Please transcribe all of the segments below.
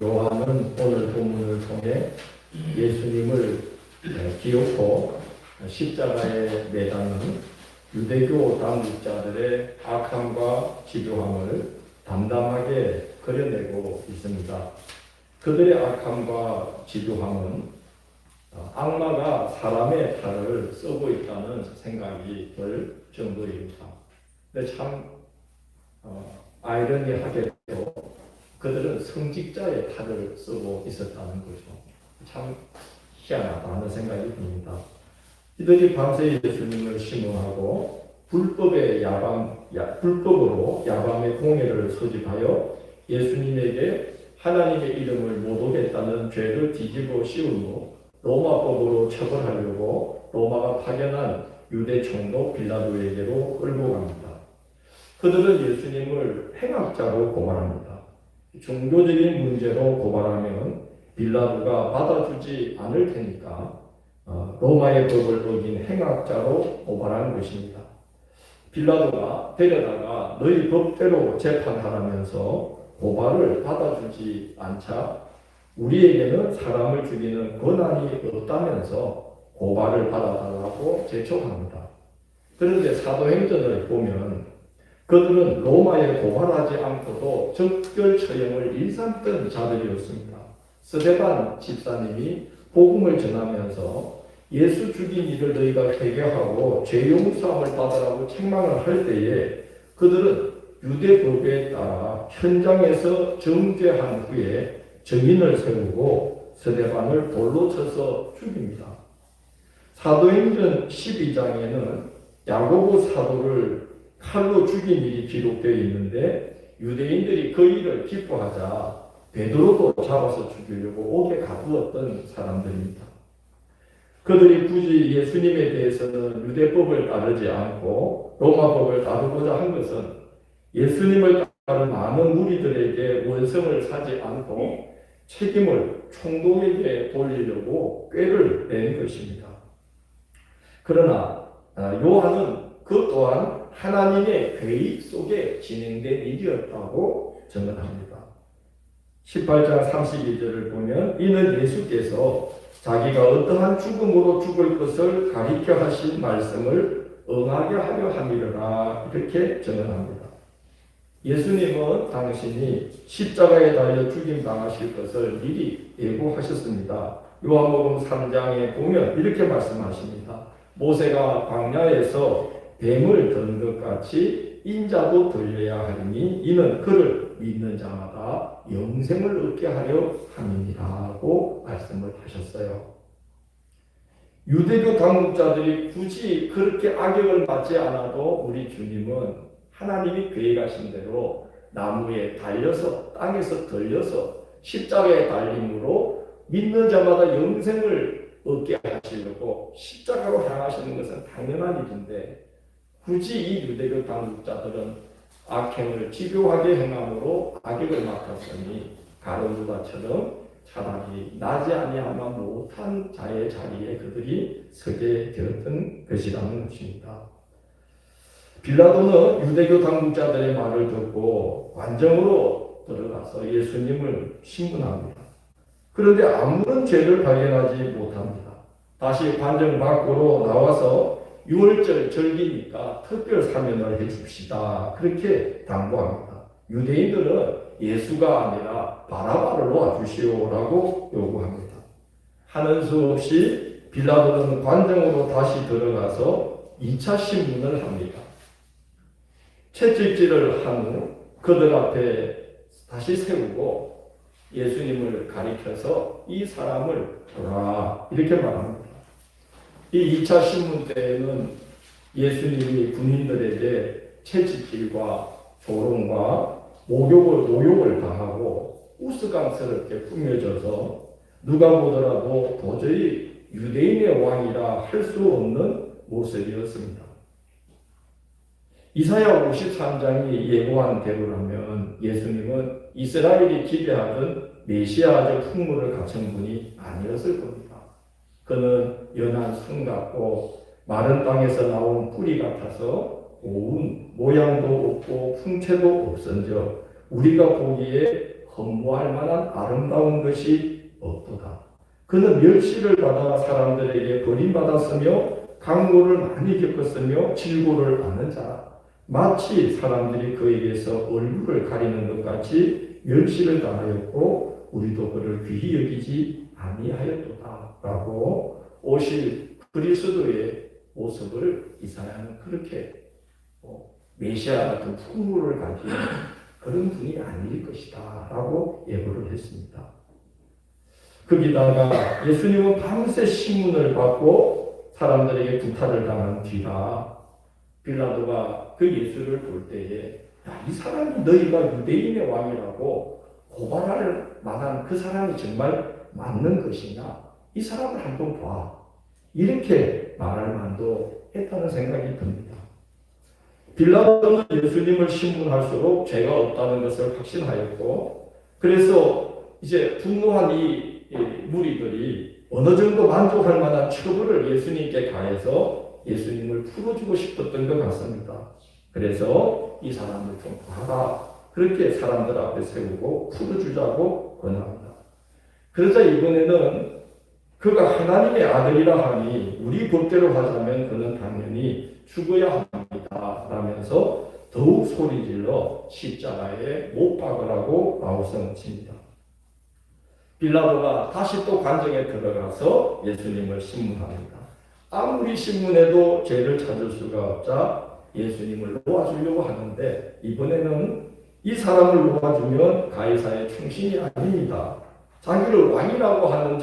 요한은 오늘 본문을 통해 예수님을 기어코 십자가에 매다는 유대교 당국자들의 악함과 지교함을 담담하게 그려내고 있습니다. 그들의 악함과 지교함은 악마가 사람의 탈을 쓰고 있다는 생각이 들 정도입니다. 근데 참 아이러니하게도 그들은 성직자의 탈을 쓰고 있었다는 거죠. 참 희한하다는 생각이 듭니다. 이들이 밤새 예수님을 심문하고 불법으로 야밤의 공예를 소집하여 예수님에게 하나님의 이름을 모독했다는 죄를 뒤집어 씌운 후 로마법으로 처벌하려고 로마가 파견한 유대 총독 빌라도에게로 끌고 갑니다. 그들은 예수님을 행악자로 고발합니다. 종교적인 문제로 고발하면 빌라도가 받아주지 않을 테니까 로마의 법을 어긴 행악자로 고발하는 것입니다. 빌라도가 데려다가 너희 법대로 재판하라면서 고발을 받아주지 않자 우리에게는 사람을 죽이는 권한이 없다면서 고발을 받아달라고 재촉합니다. 그런데 사도행전을 보면 그들은 로마에 고발하지 않고도 적결 처형을 일삼던 자들이었습니다. 스데반 집사님이 복음을 전하면서 예수 죽인 이를 너희가 회개하고 죄 용서함을 받으라고 책망을 할 때에 그들은 유대법에 따라 현장에서 정죄한 후에 증인을 세우고 스데반을 돌로 쳐서 죽입니다. 사도행전 12장에는 야고보 사도를 칼로 죽인 일이 기록되어 있는데 유대인들이 그 일을 기뻐하자 베드로도 잡아서 죽이려고 옥에 가두었던 사람들입니다. 그들이 굳이 예수님에 대해서는 유대법을 따르지 않고 로마법을 따르고자 한 것은 예수님을 따르는 많은 무리들에게 원성을 사지 않고 책임을 총독에게 돌리려고 꾀를 낸 것입니다. 그러나 요한은 그 또한 하나님의 계획 속에 진행된 일이었다고 증언합니다. 18장 32절을 보면 이는 예수께서 자기가 어떠한 죽음으로 죽을 것을 가리켜 하신 말씀을 응하게 하려 함이라 이렇게 증언합니다. 예수님은 당신이 십자가에 달려 죽임 당하실 것을 미리 예고하셨습니다. 요한복음 3장에 보면 이렇게 말씀하십니다. 모세가 광야에서 뱀을 든 것 같이 인자도 들려야 하리니 이는 그를 믿는 자마다 영생을 얻게 하려 함이니라고 말씀을 하셨어요. 유대교 당국자들이 굳이 그렇게 악역을 맡지 않아도 우리 주님은 하나님이 계획하신 대로 나무에 달려서 땅에서 들려서 십자가에 달림으로 믿는 자마다 영생을 얻게 하시려고 십자가로 향하시는 것은 당연한 일인데 굳이 이 유대교 당국자들은 악행을 집요하게 행함으로 악역을 맡았으니 가룟유다처럼 차라리 나지 아니하면 못한 자의 자리에 그들이 서게 되었던 것이라는 것입니다. 빌라도는 유대교 당국자들의 말을 듣고 관정으로 들어가서 예수님을 신문합니다. 그런데 아무런 죄를 발견하지 못합니다. 다시 관정 밖으로 나와서 6월절 절기니까 특별 사면을 해줍시다. 그렇게 당부합니다. 유대인들은 예수가 아니라 바라바를 놓아주시오라고 요구합니다. 하는 수 없이 빌라도는 관정으로 다시 들어가서 2차 신문을 합니다. 채찍질을 한 후 그들 앞에 다시 세우고 예수님을 가리켜서 이 사람을 보라 이렇게 말합니다. 이 2차 신문 때에는 예수님이 군인들에게 채찍질과 조롱과 모욕을 당하고 우스꽝스럽게 꾸며져서 누가 보더라도 도저히 유대인의 왕이라 할 수 없는 모습이었습니다. 이사야 53장이 예고한 대로라면 예수님은 이스라엘이 기대하던 메시아적 풍물을 갖춘 분이 아니었을 겁니다. 그는 연한 순 같고 마른 땅에서 나온 뿌리 같아서 고운 모양도 없고 풍채도 없은저 우리가 보기에 허무할 만한 아름다운 것이 없도다. 그는 멸시를 받아 사람들에게 버림받았으며 강고를 많이 겪었으며 질고를 받는 자라. 마치 사람들이 그에게서 얼굴을 가리는 것 같이 멸시를 당하였고 우리도 그를 귀히 여기지 아니하였도다. 라고 오실 그리스도의 모습을 이사야는 그렇게 메시아 같은 풍물을 가진 그런 분이 아닐 것이다 라고 예고를 했습니다. 거기다가 예수님은 밤새 신문을 받고 사람들에게 구타를 당한 뒤라 빌라도가 그 예수를 볼 때에 이 사람이 너희가 유대인의 왕이라고 고발할 만한 그 사람이 정말 맞는 것이냐? 이 사람을 한번 봐. 이렇게 말할 만도 했다는 생각이 듭니다. 빌라도는 예수님을 신문할수록 죄가 없다는 것을 확신하였고 그래서 이제 분노한 이 무리들이 어느 정도 만족할 만한 처벌을 예수님께 가해서 예수님을 풀어주고 싶었던 것 같습니다. 그래서 이 사람을 좀 봐라. 그렇게 사람들 앞에 세우고 풀어주자고 권합니다. 그러자 이번에는 그가 하나님의 아들이라 하니 우리 법대로 하자면 그는 당연히 죽어야 합니다. 라면서 더욱 소리질러 십자가에 못 박으라고 아우성을 칩니다. 빌라도가 다시 또 관정에 들어가서 예수님을 신문합니다. 아무리 신문해도 죄를 찾을 수가 없자 예수님을 놓아주려고 하는데 이번에는 이 사람을 놓아주면 가이사의 충신이 아닙니다. 자기를 왕이라고 하는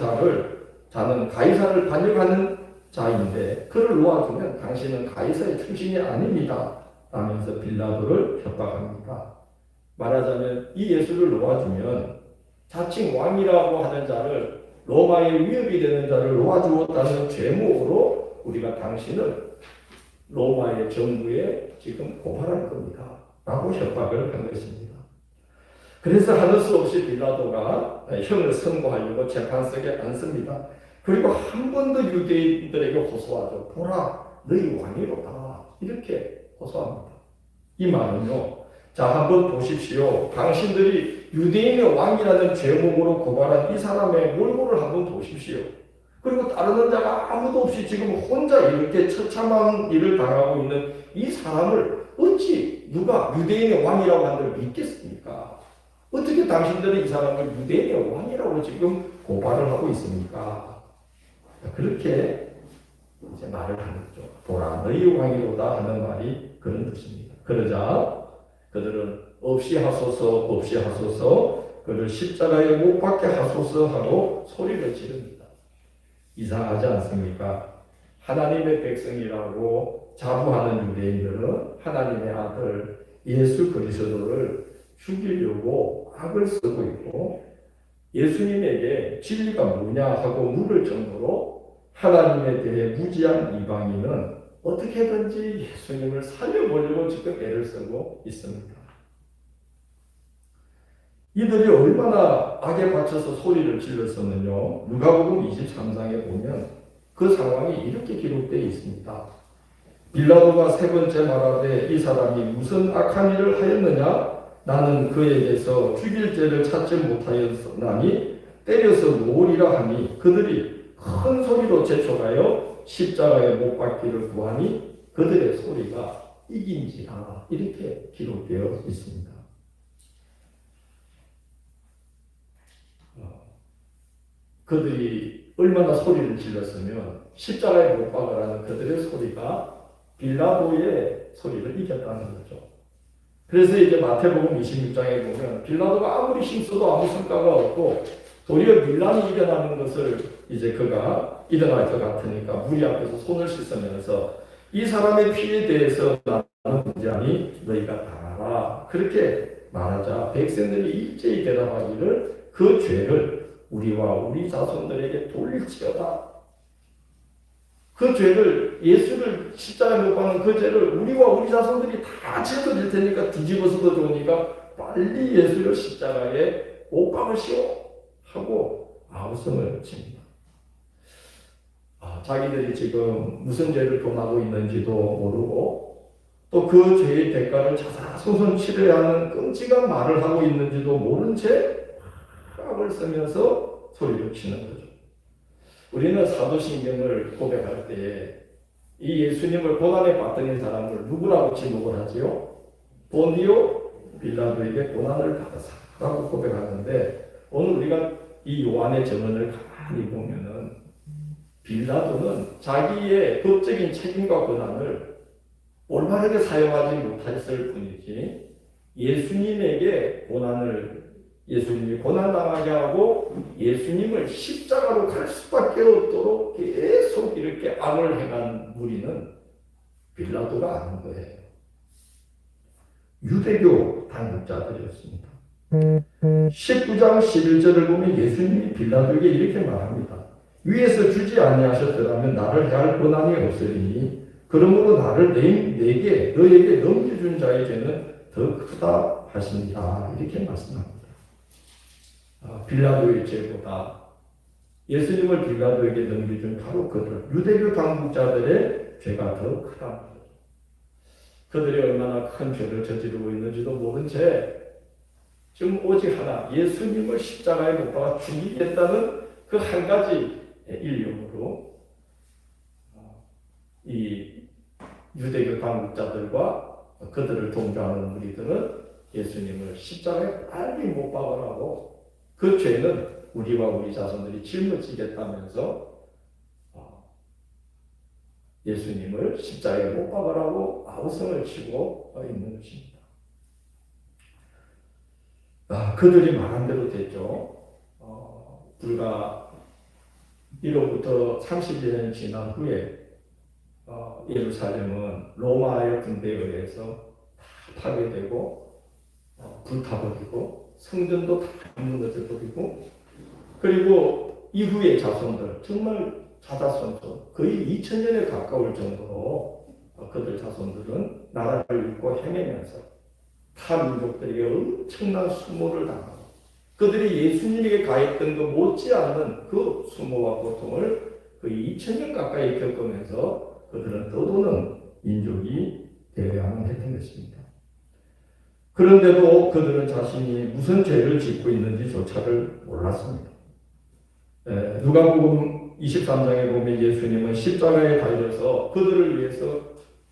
자는 가이사를 반역하는 자인데 그를 놓아주면 당신은 가이사의 충신이 아닙니다. 라면서 빌라도를 협박합니다. 말하자면 이 예수를 놓아주면 자칭 왕이라고 하는 자를 로마의 위협이 되는 자를 놓아주었다는 죄목으로 우리가 당신을 로마의 정부에 지금 고발할 겁니다. 라고 협박을 한 것입니다. 그래서 하는 수 없이 빌라도가 형을 선고하려고 재판석에 앉습니다. 그리고 한 번 더 유대인들에게 호소하죠. 보라, 너희 왕이로다. 이렇게 호소합니다. 이 말은요. 자, 한번 보십시오. 당신들이 유대인의 왕이라는 제목으로 고발한 이 사람의 몰골을 한번 보십시오. 그리고 따르는 자가 아무도 없이 지금 혼자 이렇게 처참한 일을 당하고 있는 이 사람을 어찌 누가 유대인의 왕이라고 하는 걸 믿겠습니까? 어떻게 당신들이 이 사람을 유대인의 왕이라고 지금 고발을 하고 있습니까? 그렇게 이제 말을 하는 거죠. 보라, 너희 왕이로다 하는 말이 그런 뜻입니다. 그러자 그들은 없이 하소서 그를 십자가에 못 박게 하소서 하고 소리를 지릅니다. 이상하지 않습니까? 하나님의 백성이라고 자부하는 유대인들은 하나님의 아들 예수 그리스도를 죽이려고 악을 쓰고 있고 예수님에게 진리가 뭐냐 하고 물을 정도로 하나님에 대해 무지한 이방인은 어떻게든지 예수님을 살려보려고 지금 애를 쓰고 있습니다. 이들이 얼마나 악에 받쳐서 소리를 질렀었느냐. 누가복음 23장에 보면 그 상황이 이렇게 기록되어 있습니다. 빌라도가 세 번째 말하되 이 사람이 무슨 악한 일을 하였느냐? 나는 그에게서 죽일 죄를 찾지 못하였나니 때려서 놓으리라 하니 그들이 큰 소리로 재촉하여 십자가에 못 박기를 구하니 그들의 소리가 이긴지라. 이렇게 기록되어 있습니다. 그들이 얼마나 소리를 질렀으면 십자가에 못 박으라는 그들의 소리가 빌라도의 소리를 이겼다는 거죠. 그래서 이제 마태복음 26장에 보면 빌라도가 아무리 힘써도 아무 성과가 없고 도리어 밀란이 일어나는 것을 이제 그가 일어날 것 같으니까 무리 앞에서 손을 씻으면서 이 사람의 피에 대해서 나는 문제아니 너희가 당하라. 그렇게 말하자 백성들이 일제히 대답하기를 그 죄를 우리와 우리 자손들에게 돌릴지어다. 그 죄를 예수를 십자가에 못 박는 그 죄를 우리와 우리 자손들이 다 짊어질 테니까 뒤집어서도 좋으니까 빨리 예수를 십자가에 못 박으시오 하고 아우성을 칩니다. 자기들이 지금 무슨 죄를 범하고 있는지도 모르고 또 그 죄의 대가를 자자손손 치러야 하는 끔찍한 말을 하고 있는지도 모른 채 팝을 쓰면서 소리를 치는 거죠. 우리는 사도신경을 고백할 때에 이 예수님을 고난에 받던 사람을 누구라고 지목을 하지요? 본디오 빌라도에게 고난을 받았다라고 고백하는데, 오늘 우리가 이 요한의 증언을 가만히 보면은 빌라도는 자기의 법적인 책임과 권한을 올바르게 사용하지 못했을 뿐이지, 예수님이 고난당하게 하고 예수님을 십자가로 갈 수밖에 없도록 계속 이렇게 악을 행한 무리는 빌라도가 아닌 거예요. 유대교 당국자들이었습니다. 19장 11절을 보면 예수님이 빌라도에게 이렇게 말합니다. 위에서 주지 아니하셨더라면 나를 해할 권한이 없으리니 그러므로 나를 너에게 넘겨준 자의 죄는 더 크다 하십니다. 이렇게 말씀합니다. 빌라도의 죄보다 예수님을 빌라도에게 넘겨준 바로 그들, 유대교 당국자들의 죄가 더 크다는 거죠. 그들이 얼마나 큰 죄를 저지르고 있는지도 모른 채 지금 오직 하나, 예수님을 십자가에 못 박아 죽이겠다는 그 한 가지 일념으로 이 유대교 당국자들과 그들을 동조하는 무리들은 예수님을 십자가에 빨리 못 박으라고, 그 죄는 우리와 우리 자손들이 짊어지겠다면서 예수님을 십자가에 못 박으라고 아우성을 치고 있는 것입니다. 그들이 말한 대로 됐죠. 불과 1로부터 30년 지난 후에 예루살렘은 로마의 군대에 의해서 다 파괴되고 불타버리고 성전도 다 무너져버리고, 그리고 이후의 자손들, 정말 자자손손 거의 2000년에 가까울 정도로 그들 자손들은 나라를 잃고 헤매면서 타 민족들에게 엄청난 수모를 당하고, 그들이 예수님에게 가했던 그 못지않은 그 수모와 고통을 거의 2000년 가까이 겪으면서 그들은 떠도는 민족이 되어야만 했던 것입니다. 그런데도 그들은 자신이 무슨 죄를 짓고 있는지조차를 몰랐습니다. 누가복음 23장에 보면 예수님은 십자가에 달려서 그들을 위해서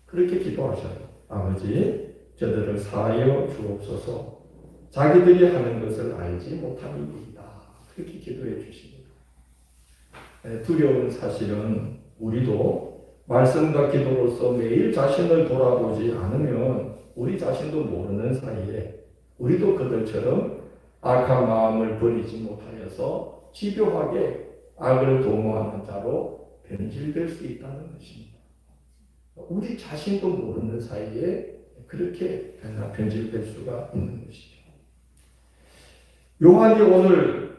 그렇게 기도하셔요. 아버지, 저들을 사하여 주옵소서. 자기들이 하는 것을 알지 못함이니이다. 그렇게 기도해 주십니다. 두려운 사실은 우리도 말씀과 기도로서 매일 자신을 돌아보지 않으면 우리 자신도 모르는 사이에 우리도 그들처럼 악한 마음을 버리지 못하여서 집요하게 악을 도모하는 자로 변질될 수 있다는 것입니다. 우리 자신도 모르는 사이에 그렇게 변질될 수가 있는 것이죠. 요한이 오늘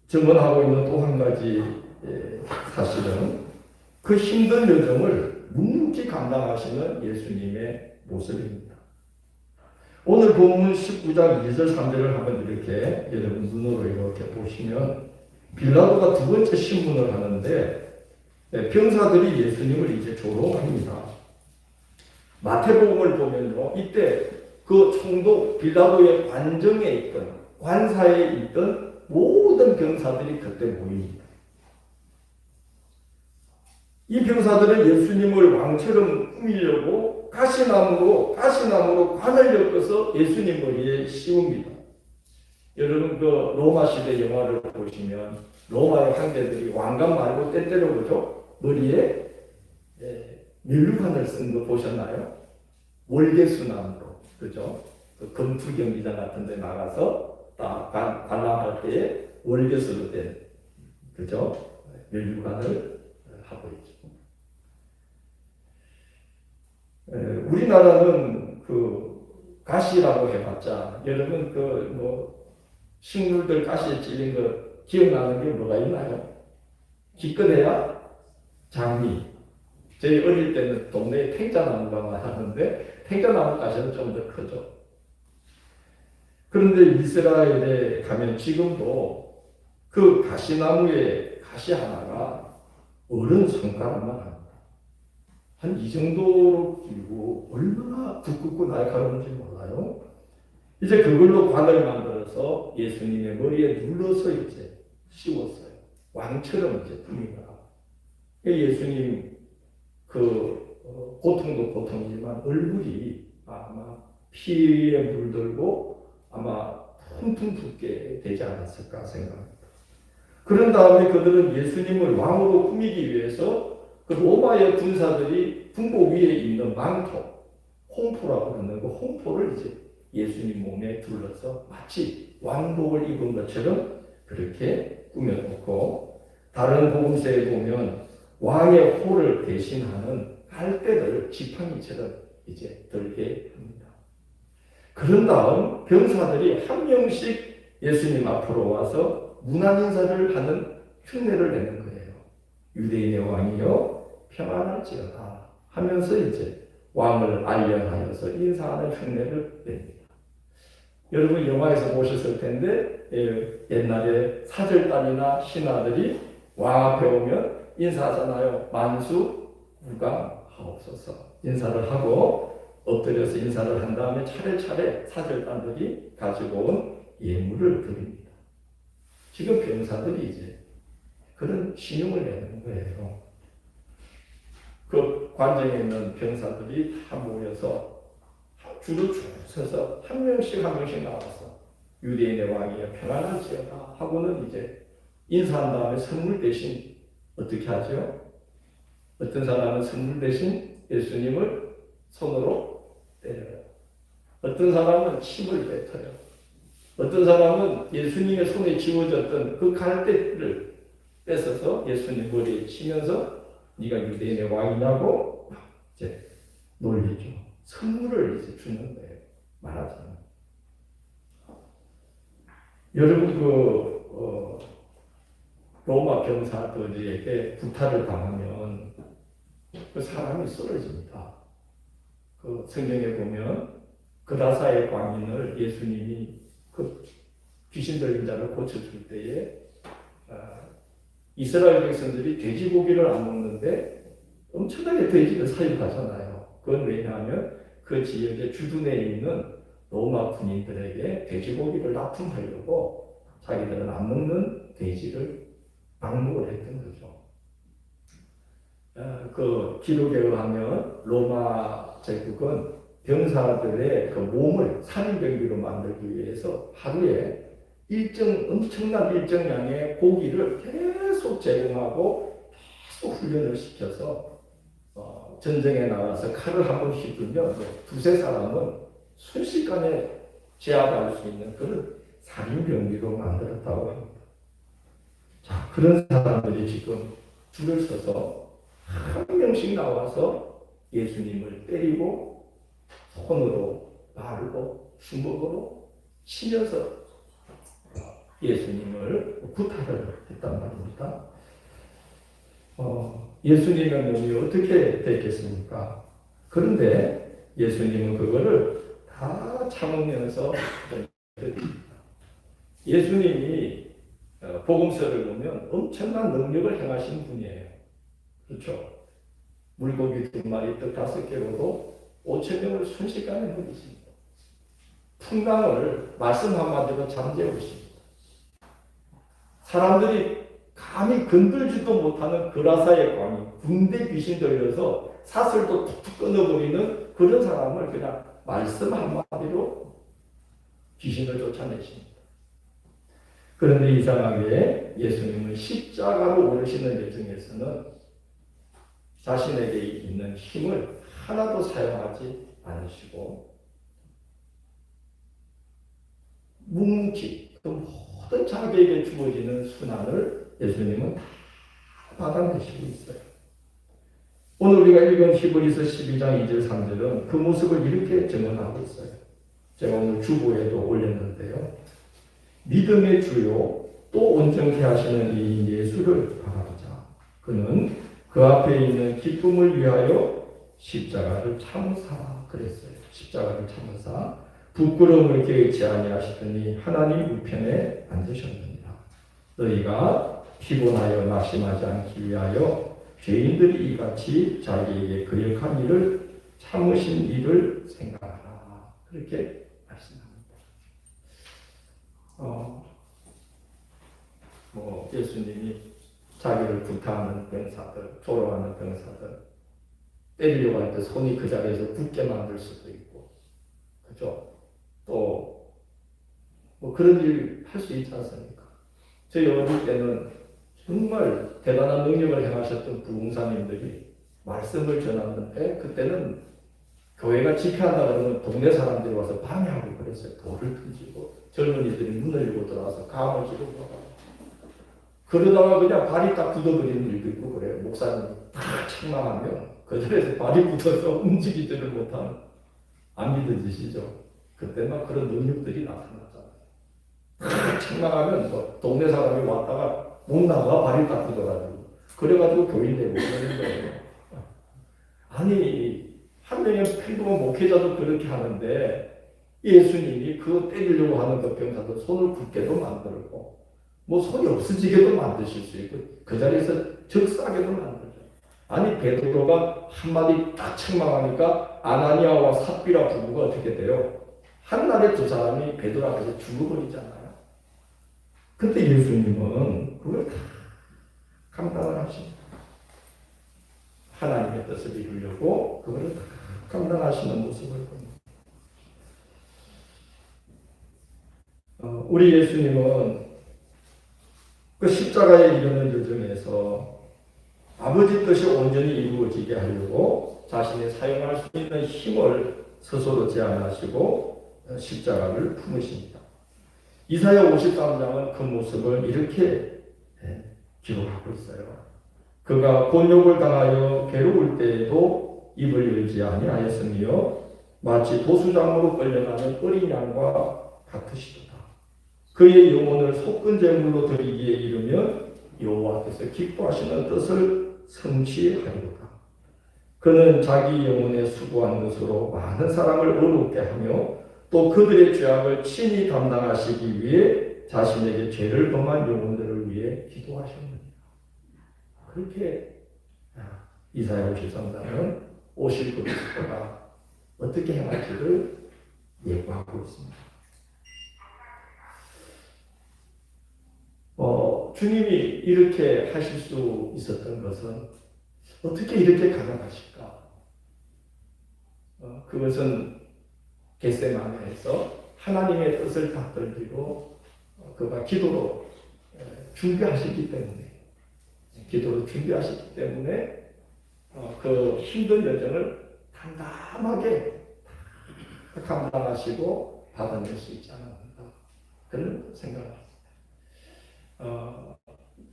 증언하고 있는 또 한 가지 사실은 그 힘든 여정을 묵묵히 감당하시는 예수님의 모습입니다. 오늘 본문 19장 2절 3절을 한번 이렇게 여러분 눈으로 이렇게 보시면 빌라도가 두 번째 신문을 하는데 병사들이 예수님을 이제 조롱합니다. 마태복음을 보면요, 이때 그 총독 빌라도의 관정에 있던, 관사에 있던 모든 병사들이 그때 모입니다. 이 병사들은 예수님을 왕처럼 꾸미려고 가시나무로 관을 엮어서 예수님 머리에 씌웁니다. 여러분 그 로마 시대 영화를 보시면 로마의 황제들이 왕관 말고 때때로 그죠? 머리에 멸류관을 쓴 거 보셨나요? 월계수나무로, 그죠? 그 검투 경기장 같은 데 나가서 딱 관람할 때에 월계수로 된, 그죠? 멸류관을 하고 있죠. 우리나라는 그 가시라고 해봤자 여러분 식물들 가시에 찔린 거 기억나는 게 뭐가 있나요? 기껏해야 장미. 저희 어릴 때는 동네에 탱자나무가 하는데 탱자나무 가시는 좀 더 크죠. 그런데 이스라엘에 가면 지금도 그 가시나무의 가시 하나가 어른 손가락만 합니다. 한 이 정도로 길고 얼마나 두껍고 날카로운지 몰라요. 이제 그걸로 관을 만들어서 예수님의 머리에 눌러서 이제 씌웠어요. 왕처럼 이제 품이다. 예수님 고통도 고통이지만 얼굴이 아마 피에 물들고 아마 퉁퉁 붓게 되지 않았을까 생각합니다. 그런 다음에 그들은 예수님을 왕으로 꾸미기 위해서 그 로마의 군사들이 군복 위에 있는 망토, 홍포라고 하는 그 홍포를 이제 예수님 몸에 둘러서 마치 왕복을 입은 것처럼 그렇게 꾸며놓고, 다른 복음서에 보면 왕의 호를 대신하는 갈대를 지팡이처럼 이제 들게 합니다. 그런 다음 병사들이 한 명씩 예수님 앞으로 와서 문안 인사를 하는 흉내를 내는 거예요. 유대인의 왕이여 평안할지어다 하면서 이제 왕을 알려하여서 인사하는 흉내를 냅니다. 여러분 영화에서 보셨을 텐데 옛날에 사절단이나 신하들이 왕 앞에 오면 인사하잖아요. 만수 무강하옵소서 인사를 하고 엎드려서 인사를 한 다음에 차례차례 사절단들이 가지고 온 예물을 드립니다. 지금 병사들이 이제 그런 신용을 내는 거예요. 그 관정에 있는 병사들이 다 모여서 줄을 쭉 서서 한 명씩 나와서 유대인의 왕이여 평안할지어다 하고는 이제 인사한 다음에 선물 대신 어떻게 하죠? 어떤 사람은 선물 대신 예수님을 손으로 때려요. 어떤 사람은 침을 뱉어요. 어떤 사람은 예수님의 손에 쥐어졌던 그 갈대를 뺏어서 예수님 머리에 치면서 네가 유대인의 왕이냐고 이제 놀리죠. 선물을 이제 주는 거예요. 말하자면. 여러분 로마 병사들에게 구타를 당하면 그 사람이 쓰러집니다. 그 성경에 보면 그라사의 광인을 예수님이 그 귀신 들린 자를 고쳐줄 때에 이스라엘 백성들이 돼지고기를 안 먹는데 엄청나게 돼지를 사육하잖아요. 그건 왜냐하면 그 지역의 주둔에 있는 로마 군인들에게 돼지고기를 납품하려고 자기들은 안 먹는 돼지를 방목을 했던 거죠. 그 기록에 의하면 로마 제국은 병사들의 그 몸을 살인병기로 만들기 위해서 하루에 엄청난 일정량의 고기를 계속 제공하고 계속 훈련을 시켜서 전쟁에 나가서 칼을 한번 휘두르면 두세 사람은 순식간에 제압할 수 있는 그런 살인병기로 만들었다고 합니다. 자, 그런 사람들이 지금 줄을 서서 한 명씩 나와서 예수님을 때리고 손으로 말고 주먹으로 치면서 예수님을 구타를 했단 말입니다. 예수님의 몸이 어떻게 됐겠습니까? 그런데 예수님은 그거를 다 참으면서 예수님이 복음서를 보면 엄청난 능력을 행하신 분이에요. 그렇죠? 물고기 2마리, 떡 5개로도 5,000명을 순식간에 먹이십니다. 풍랑을 말씀 한마디로 잠재우십니다. 사람들이 감히 건들지도 못하는 그라사의 광이 군대 귀신 들려서 사슬도 툭툭 끊어버리는 그런 사람을 그냥 말씀 한마디로 귀신을 쫓아내십니다. 그런데 이상하게 예수님은 십자가로 오르시는 여정에서는 자신에게 있는 힘을 하나도 사용하지 않으시고 묵묵히 그 모든 자기에게 주어지는 순환을 예수님은 다 받아내시고 있어요. 오늘 우리가 읽은 히브리서 12장 2절 3절은 그 모습을 이렇게 증언하고 있어요. 제가 오늘 주보에도 올렸는데요. 믿음의 주요 또 온전케 하시는 이인 예수를 바라보자. 그는 그 앞에 있는 기쁨을 위하여 십자가를 참으사 그랬어요. 십자가를 참으사 부끄러움을 계획치 아니하시더니 하나님 우편에 앉으셨느니라. 너희가 피곤하여 낙심하지 않기 위하여 죄인들이 이같이 자기에게 거역한 일을 참으신 일을 생각하라. 그렇게 말씀합니다. 예수님이 자기를 구타하는 병사들, 조롱하는 병사들, 때리려고 할 때 손이 그 자리에서 굳게 만들 수도 있고, 그죠? 또 그런 일 할 수 있지 않습니까? 저희 어릴 때는 정말 대단한 능력을 행하셨던 부흥사님들이 말씀을 전하는데, 그때는 교회가 집회한다 그러면 동네 사람들이 와서 방해하고 그랬어요. 돌을 던지고 젊은이들이 문을 열고 들어와서 감을 지르고 그러다가 그냥 발이 딱 굳어버리는 일도 있고 그래요. 목사님이 딱 책망하면 그 자리에서 발이 굳어서 움직이지를 못하는, 안 믿어지시죠? 그때 막 그런 능력들이 나타났잖아요. 딱 책망하면 동네 사람이 왔다가 못 나가 발이 딱 굳어가지고 그래가지고 교인 되고 그러는 거예요. 아니 한 명의 평범한 목회자도 그렇게 하는데 예수님이 그 때리려고 하는 그 병사도 손을 굳게도 만들고 손이 없어지게도 만드실 수 있고 그 자리에서 적사하게도 만들죠. 아니 베드로가 한마디 딱 책망하니까 아나니아와 삽비라 부부가 어떻게 돼요? 한날에 두 사람이 베드로 앞에서 죽어버리잖아요. 근데 예수님은 그걸 다 감당을 하십니다. 하나님의 뜻을 이루려고 그걸 다 감당하시는 모습을 봅니다. 우리 예수님은 그 십자가에 이르는 여정에서 아버지 뜻이 온전히 이루어지게 하려고 자신이 사용할 수 있는 힘을 스스로 제한하시고 십자가를 품으십니다. 이사야 53장은 그 모습을 이렇게 기록하고 있어요. 그가 곤욕을 당하여 괴로울 때에도 입을 열지 아니하였으며 마치 도수장으로 끌려가는 어린 양과 같으시도다. 그의 영혼을 속근 제물로 드리기에 이르면 여호와께서 기뻐하시는 뜻을 성취하리로다. 그는 자기 영혼에 수고한 것으로 많은 사람을 어렵게 하며 또 그들의 죄악을 친히 담당하시기 위해 자신에게 죄를 범한 영혼들을 위해 기도하셨느니라. 그렇게 이사야 53장은 오실 그리스도가 어떻게 행할지를 예고하고 있습니다. 주님이 이렇게 하실 수 있었던 것은 어떻게 이렇게 가능하실까? 그것은 겟세마네에서 하나님의 뜻을 받들기로 그가 기도로 준비하셨기 때문에 그 힘든 여정을 담담하게 감당하시고 받아낼 수 있지 않았는가 그런 생각을 합니다.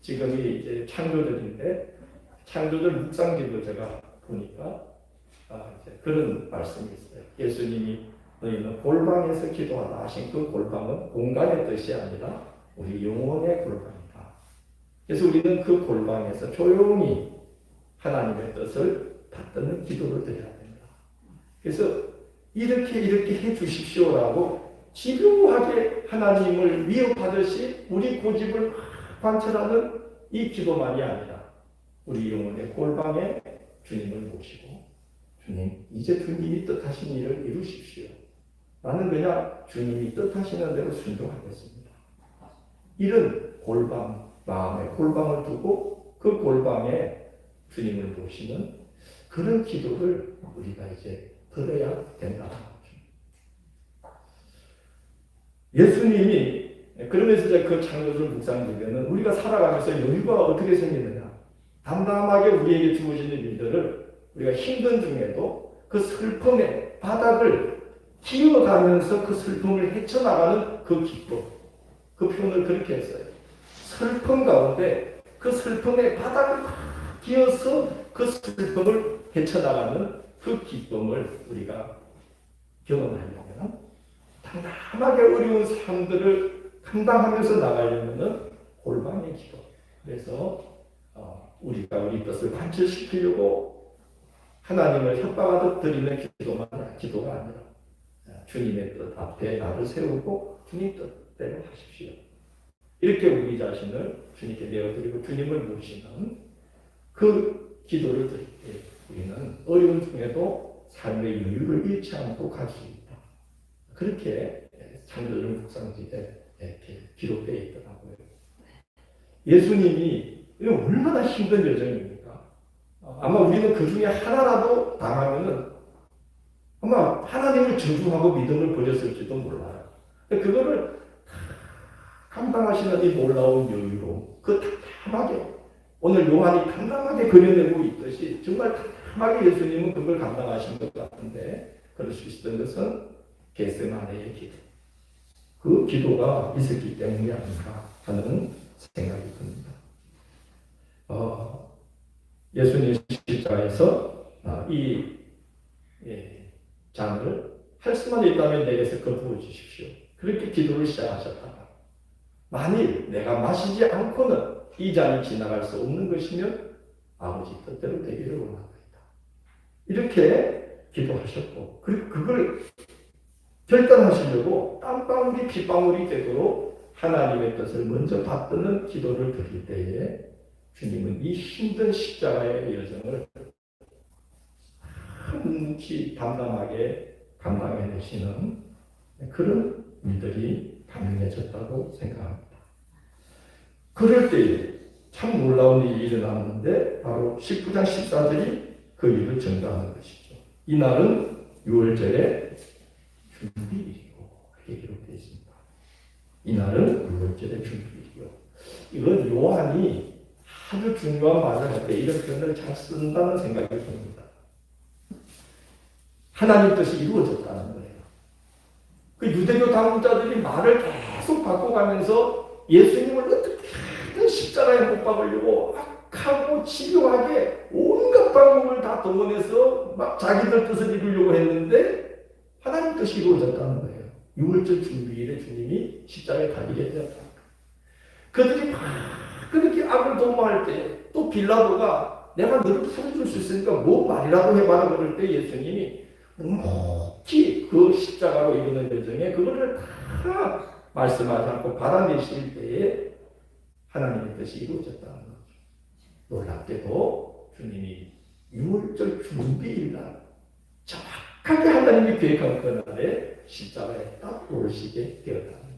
지금이 이제 창조절인데 창조절 묵상기도 제가 보니까 이제 그런 말씀이 있어요. 예수님이 너희는 골방에서 기도하라 하신 그 골방은 공간의 뜻이 아니라 우리 영혼의 골방이다. 그래서 우리는 그 골방에서 조용히 하나님의 뜻을 받드는 기도를 드려야 됩니다. 그래서 이렇게 해 주십시오라고 집요하게 하나님을 위협하듯이 우리 고집을 관철하는 이 기도만이 아니라 우리 영혼의 골방에 주님을 모시고 주님, 이제 주님이 뜻하신 일을 이루십시오. 나는 그냥 주님이 뜻하시는 대로 순종하겠습니다. 이런 골방, 마음의 골방을 두고 그 골방에 주님을 모시는 그런 기도를 우리가 이제 들어야 된다는 거죠. 예수님이 그러면서 이제 그 창조주를 묵상하면 우리가 살아가면서 여유가 어떻게 생기느냐. 담담하게 우리에게 주어지는 일들을 우리가 힘든 중에도 그 슬픔의 바닥을 기어가면서 그 슬픔을 헤쳐나가는 그 기쁨. 그 표현을 그렇게 했어요. 슬픔 가운데 그 슬픔의 바닥을 기어서 그 슬픔을 헤쳐나가는 그 기쁨을 우리가 경험하려면 담담하게 어려운 삶들을 감당하면서 나가려면 골방의 기도. 그래서 우리가 우리 뜻을 관철시키려고 하나님을 협박하듯 드리는 기도가 아니라 주님의 뜻 앞에 나를 세우고 주님 뜻대로 하십시오. 이렇게 우리 자신을 주님께 내어드리고 주님을 모시는 그 기도를 드릴 때 우리는 어려운 중에도 삶의 여유를 잃지 않고 갈 수 있다. 그렇게 창조적 묵상지에 이렇게 기록되어 있더라고요. 예수님이 얼마나 힘든 여정입니까? 아마 우리는 그 중에 하나라도 당하면은 아마 하나님을 저주하고 믿음을 버렸을지도 몰라요. 그거를 감당하시는 이 놀라운 여유로 그 담담하게 오늘 요한이 담담하게 그려내고 있듯이 정말 담담하게 예수님은 그걸 감당하신 것 같은데 그럴 수 있었던 것은 겟세마네의 기도. 그 기도가 있었기 때문이 아닌가 하는 생각이 듭니다. 예수님 십자가에서 이 잔을 할 수만 있다면 내게서 거두어 주십시오. 그렇게 기도를 시작하셨다가 만일 내가 마시지 않고는 이 잔이 지나갈 수 없는 것이면 아버지 뜻대로 되기를 원합니다. 이렇게 기도하셨고 그리고 그걸 결단하시려고 땀방울이 핏방울이 되도록 하나님의 뜻을 먼저 받드는 기도를 드릴 때에 주님은 이 힘든 십자가의 여정을 묵묵히 담담하게 감당해내시는 그런 일들이 가능해졌다고 생각합니다. 그럴 때에 참 놀라운 일이 일어났는데 바로 19장 14절이 그 일을 증가하는 것이죠. 이날은 6월절의 준비일이고 그렇게 기록되어 있습니다. 이날은 6월절의 준비일이요. 이건 요한이 아주 중요한 말을 할 때 이런 표현을 잘 쓴다는 생각이 듭니다. 하나님 뜻이 이루어졌다는 거예요. 그 유대교 당국자들이 말을 계속 바꿔가면서 예수님을 어떻게든 십자가에 못 박으려고 악하고 집요하게 온갖 방법을 다 동원해서 막 자기들 뜻을 이루려고 했는데 하나님 뜻이 이루어졌다는 거예요. 6월절 준비일에 주님이 십자가에 달리게 되었다. 그들이 막 그렇게 악을 도모할 때 또 빌라도가 내가 너를 살려줄 수 있으니까 뭐 말이라도 해봐라 그럴 때 예수님이 묵묵히 그 십자가로 이루는 여정에 그거를 다 말씀하지 않고 받아내실 때에 하나님의 뜻이 이루어졌다는 거죠. 놀랍게도 주님이 6월절 준비일날 정확하게 하나님이 계획한 그날에 십자가에 딱 오르시게 되었다는 거예요.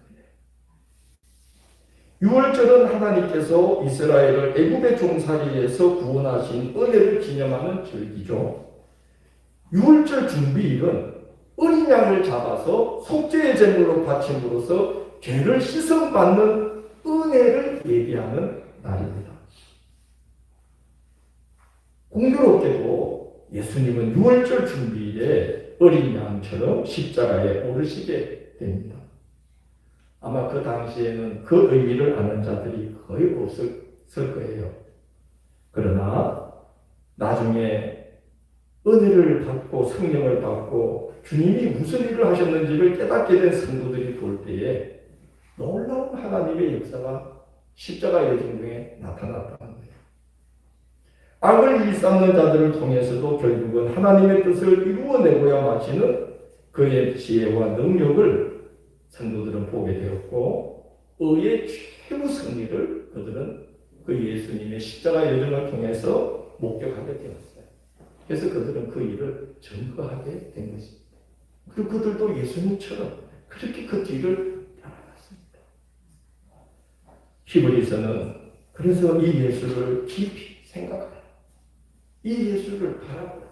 6월절은 하나님께서 이스라엘을 애굽의 종살이에서 구원하신 은혜를 기념하는 절기죠. 6월절 준비일은 어린 양을 잡아서 속죄의 제물로 바침으로써 죄를 씻음받는 은혜를 예비하는 날입니다. 공교롭게도 예수님은 6월절 준비일에 어린 양처럼 십자가에 오르시게 됩니다. 아마 그 당시에는 그 의미를 아는 자들이 거의 없을 거예요. 그러나 나중에 은혜를 받고 성령을 받고 주님이 무슨 일을 하셨는지를 깨닫게 된 성도들이 볼 때에 놀라운 하나님의 역사가 십자가 여정 중에 나타났다는 거예요. 악을 일삼는 자들을 통해서도 결국은 하나님의 뜻을 이루어내고야 마치는 그의 지혜와 능력을 성도들은 보게 되었고 의의 최후 승리를 그들은 그 예수님의 십자가 여정을 통해서 목격하게 되었어요. 그래서 그들은 그 일을 증거하게 된 것입니다. 그리고 그들도 예수님처럼 그렇게 그 뒤를 따라갔습니다. 히브리서는 그래서 이 예수를 깊이 생각하라. 이 예수를 바라보라.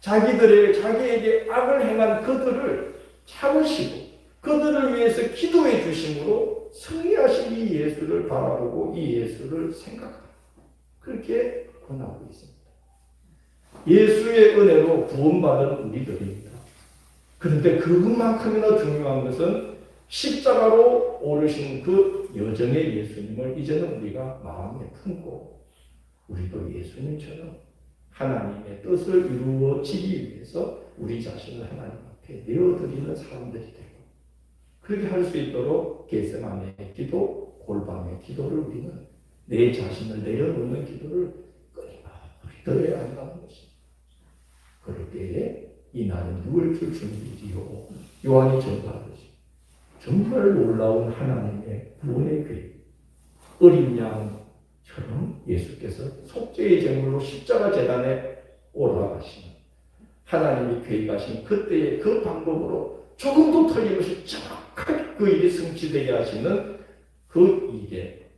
자기에게 악을 행한 그들을 참으시고 그들을 위해서 기도해 주심으로 승리하신 이 예수를 바라보고 이 예수를 생각하라. 그렇게 권하고 있습니다. 예수의 은혜로 구원받은 우리들입니다. 그런데 그것만큼이나 중요한 것은 십자가로 오르신 그 여정의 예수님을 이제는 우리가 마음에 품고 우리도 예수님처럼 하나님의 뜻을 이루어지기 위해서 우리 자신을 하나님 앞에 내어드리는 사람들이 되고 그렇게 할 수 있도록 겟세마네의 기도, 골방의 기도를 우리는 내 자신을 내려놓는 기도를 끊임없이 들어야 한다는 것입니다. 그럴 때에 이날은 6월절 준비일이요. 요한이 전파하듯이 정말 놀라운 하나님의 구원의 계획, 어린 양처럼 예수께서 속죄의 제물로 십자가 제단에 올라가시는 하나님이 계획하신 그때의 그 방법으로 조금도 틀림없이 정확 정확하게 그 일이 성취되게 하시는 그 일에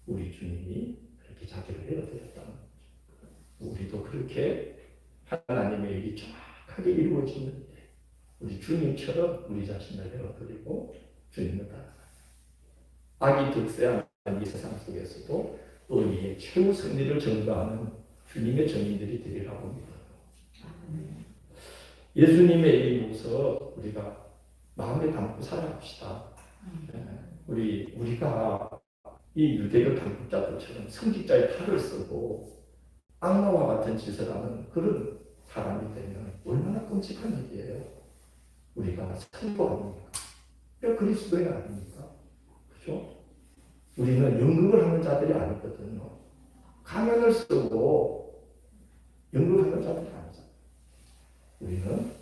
우리 주님이 그렇게 자기를 내어드렸다는 거죠. 우리도 그렇게 하나님의 일이 정확하게 이루어지는데 우리 주님처럼 우리 자신을 내어드리고 주님을 따라가요. 악이 득세하는 이 세상 속에서도 의리의 최후 승리를 전가하는 주님의 정인들이 되리라고 믿어요. 예수님의 이 모습 우리가 마음에 담고 살아갑시다. 우리가 이 유대교 당국자들처럼 성직자의 탈을 쓰고 악마와 같은 짓을 하는 그런 사람이 되면 얼마나 끔찍한 일이에요. 우리가 성도 아닙니까? 그리스도인 아닙니까? 그죠? 우리는 연극을 하는 자들이 아니거든요. 가면을 쓰고 연극하는 자들이 아니잖아요. 우리는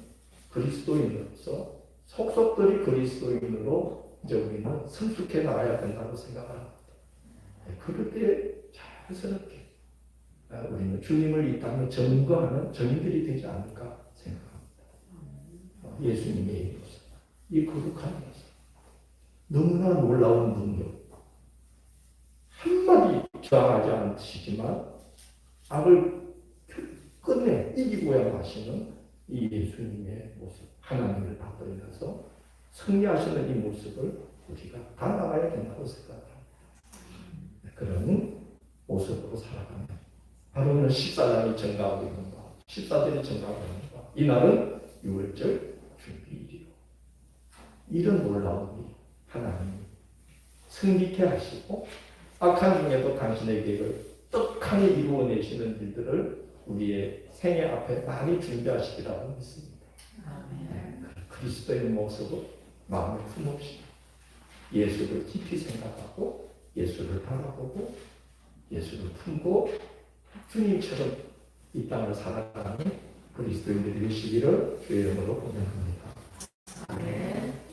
그리스도인으로서 속속들이 그리스도인으로 이제 우리는 성숙해 나가야 된다고 생각합니다. 그럴 때 자연스럽게 우리는 주님을 이 땅에 증거하는 증인들이 되지 않을까 생각합니다. 예수님의 이 거룩한 모습, 너무나 놀라운 능력, 한마디 저항하지 않으시지만 악을 끝내 이기고야 하시는 이 예수님의 모습, 하나님을 받들면서 승리하시는 이 모습을 우리가 다 나가야 된다고 생각합니다. 그런 모습으로 살아가면 바로는 14장이 증가하고 있는 것, 14절이 증가하고 있는 것. 이날은 6월절 준비일이요. 이런 놀라운 일, 하나님이 승리케 하시고 악한 중에도 당신의 계획을 떡하니 이루어내시는 일들을 우리의 생애 앞에 많이 준비하시리라고 믿습니다. 그리스도의 모습을 마음에 품읍시다. 예수를 깊이 생각하고 예수를 바라보고 예수를 품고 주님처럼 이 땅을 살아가는 그리스도인들이 되시기를 주의 이름으로 고백합니다.